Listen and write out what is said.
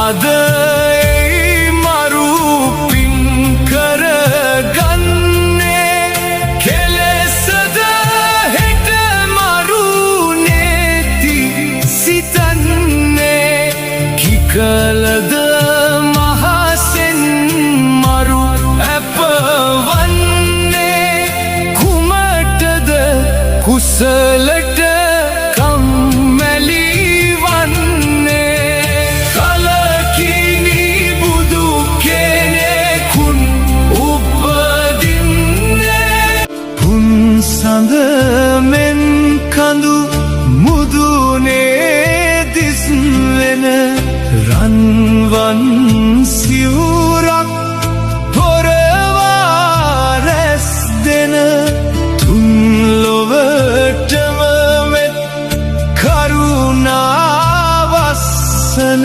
අද මරු පින් කරගන්නේ කෙලෙසද හෙට මරු නේති සිතන්නේ කිකලද මහසෙන් මරු ඇපවන්නේ කුමටද කුසලට කම්මැලි වන්නේ කලකිනි බුදු කෙනෙකුන් උපදින්නේ පුන්සඳ මෙන් කඳු මුදුනේ දිස්වෙන රන්වන් සිවුරක් පොරවා රැස් දෙන තුන් ලොවටම මෙත් කරුණාවස්සන